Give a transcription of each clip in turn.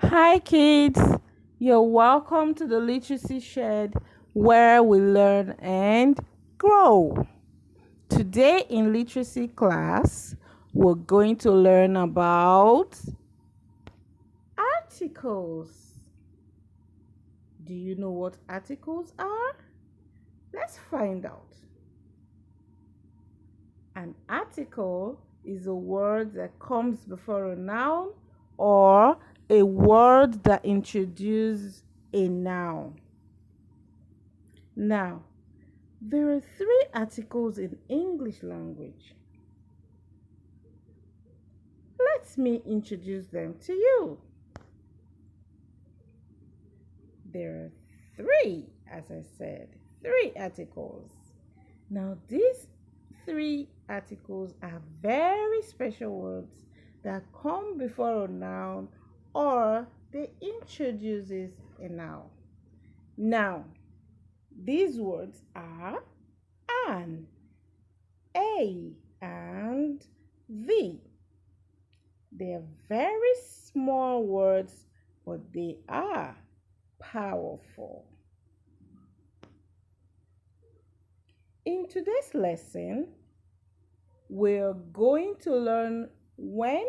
Hi, kids. You're welcome to the Literacy Shed where we learn and grow. Today, in literacy class, we're going to learn about articles. Do you know what articles are? Let's find out. An article is a word that comes before a noun or a word that introduces a noun. Now, there are three articles in English language. Let me introduce them to you. There are three, as I said, three articles. Now, these three articles are very special words that come before a noun or they introduces a noun. Now, these words are an, a, and the. They're very small words, but they are powerful. In today's lesson, we're going to learn when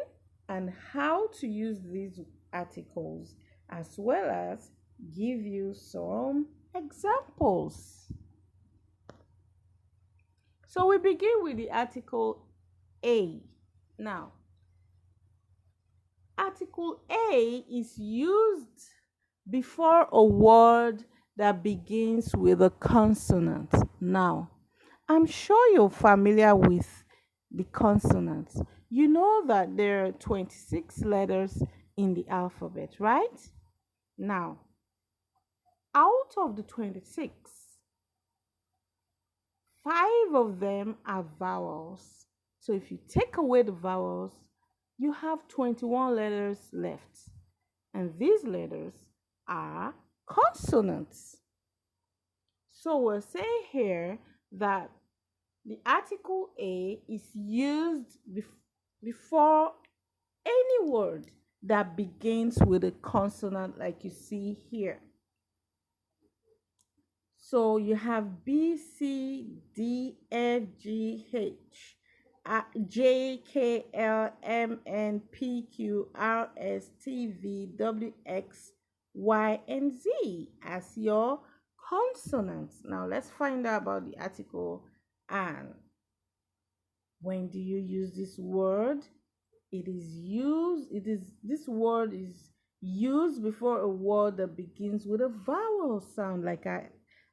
and how to use these articles, as well as give you some examples. So we begin with the article A. Now, Article A is used before a word that begins with a consonant. Now, I'm sure you're familiar with the consonants. You know that there are 26 letters in the alphabet, right? Now, out of the 26, five of them are vowels. So if you take away the vowels, you have 21 letters left. And these letters are consonants. So we'll say here that the article A is used before any word that begins with a consonant, like you see here. So you have B, C, D, F, G, H, J, K, L, M, N, P, Q, R, S, T, V, W, X, Y, and Z as your consonants. Now let's find out about the article and. When do you use this word? This word is used before a word that begins with a vowel sound. Like I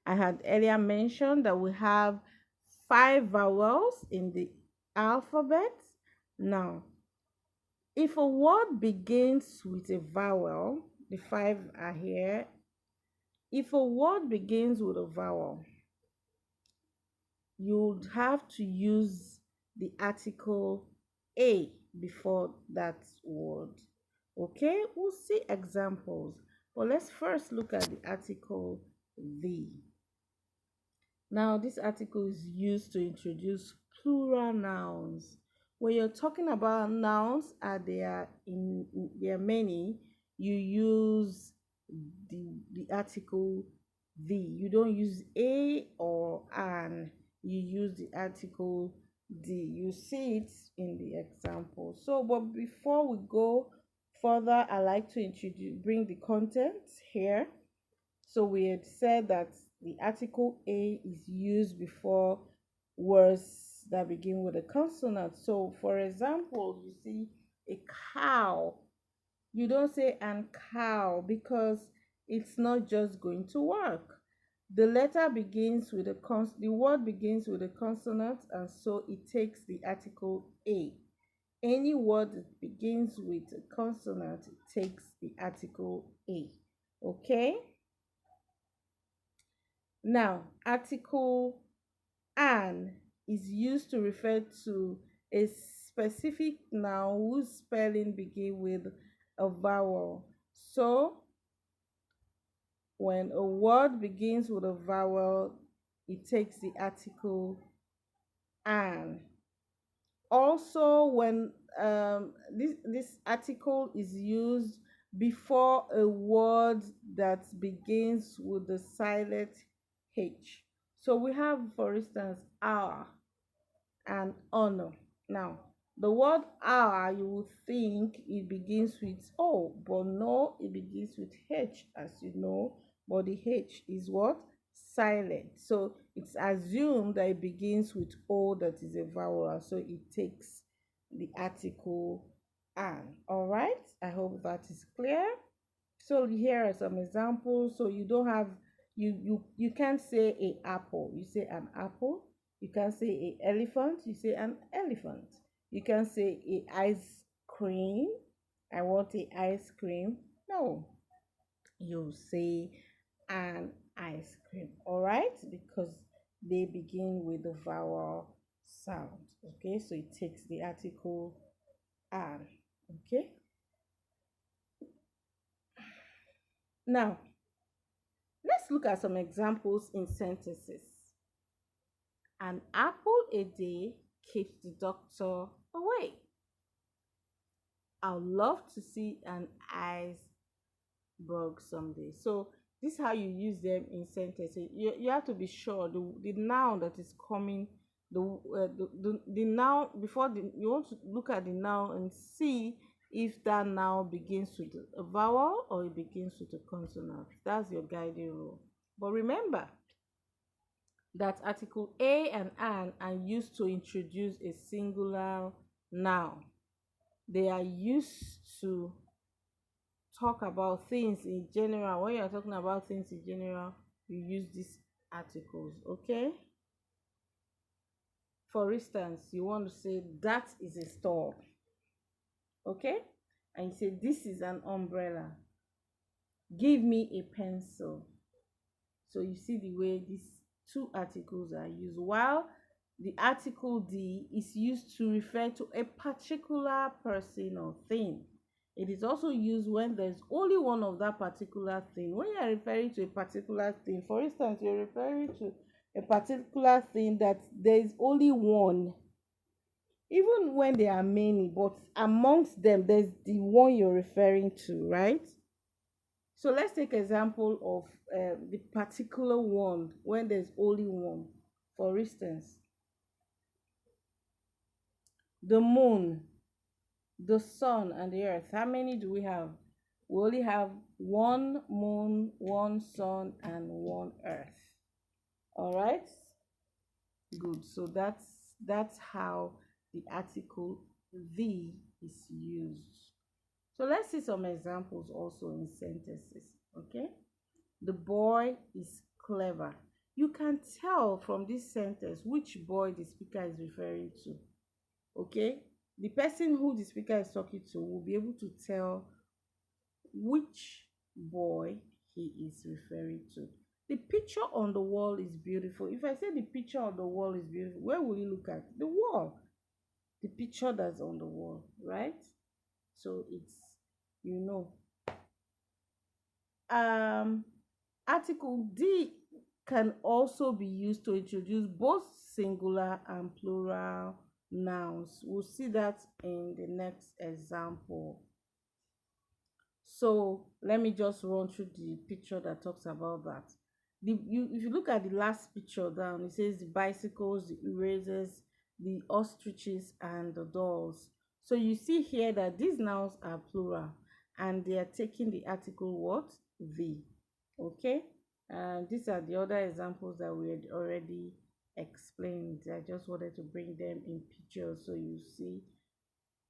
had earlier mentioned that we have five vowels in the alphabet. Now, if a word begins with a vowel, the five are here. If a word begins with a vowel, you would have to use the article a before that word. Okay, we'll see examples. But let's first look at the article the. Now, this article is used to introduce plural nouns. When you're talking about nouns, there are many, you use the article the. You don't use a or an. You use the article the. You see it in the example. So, but before we go further, I like to bring the contents here. So we had said that the article A is used before words that begin with a consonant. So, for example, you see a cow. You don't say an cow because it's not just going to work. The letter begins with the word begins with a consonant, and so it takes the article A. Any word that begins with a consonant takes the article A. Okay? Now, article "an" is used to refer to a specific noun whose spelling begin with a vowel. So, when a word begins with a vowel, it takes the article "an." Also, when this article is used before a word that begins with the silent H. So we have, for instance, hour and honor. Now, the word hour, you would think it begins with O, but no, it begins with H, as you know, but the H is what? Silent. So it's assumed that it begins with O, that is a vowel, so it takes the article an. All right, I hope that is clear. So here are some examples. So you don't have, you can't say a apple, you say an apple. You can't say a elephant, you say an elephant. You can say a ice cream, I want a ice cream. No, you say an ice cream. All right, because they begin with the vowel sound. Okay, so it takes the article an. Okay, now let's look at some examples in sentences. An apple a day keeps the doctor away. I'd love to see an iceberg someday. So this is how you use them in sentences. You have to be sure the noun that is coming, the noun, before you want to look at the noun and see if that noun begins with a vowel or it begins with a consonant. That's your guiding rule. But remember that article a and an are used to introduce a singular noun. They are used to talk about things in general. When you're talking about things in general, you use these articles. Okay, for instance, you want to say that is a store. Okay, and you say this is an umbrella. Give me a pencil. So you see the way these two articles are used. While the article D is used to refer to a particular person or thing. It is also used when there's only one of that particular thing. When you are referring to a particular thing, for instance, you're referring to a particular thing that there is only one, even when there are many, but amongst them, there's the one you're referring to, right? So let's take example of the particular one when there's only one. For instance, the moon, the sun, and the earth. How many do we have? We only have one moon, one sun, and one earth. All right, good. So that's how the article the is used. So let's see some examples also in sentences. Okay, the boy is clever. You can tell from this sentence which boy the speaker is referring to. Okay, the person who the speaker is talking to will be able to tell which boy he is referring to. The picture on the wall is beautiful. If I say the picture on the wall is beautiful, where will you look at? The wall, the picture that's on the wall, right? So it's, you know, um article D can also be used to introduce both singular and plural nouns. We'll see that in the next example. So let me just run through the picture that talks about that. If you look at the last picture down, it says the bicycles, the erasers, the ostriches, and the dolls. So you see here that these nouns are plural and they are taking the article what? The. Okay, and these are the other examples that we had already explained. I just wanted to bring them in pictures so you see.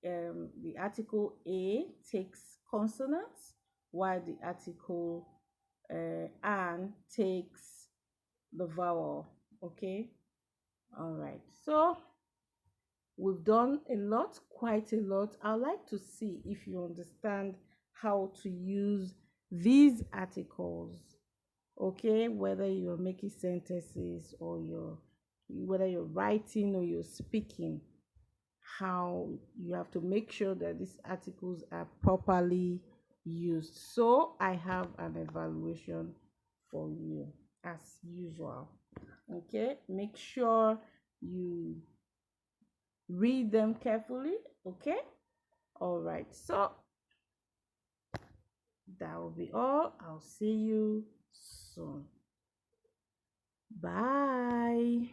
The article a takes consonants while the article an takes the vowel. Okay, all right, so we've done a lot, quite a lot. I'd like to see if you understand how to use these articles. Okay, whether you're making sentences or whether you're writing or you're speaking, how you have to make sure that these articles are properly used. So I have an evaluation for you as usual. Okay, make sure you read them carefully. Okay, all right, so That will be all. I'll see you soon. Bye.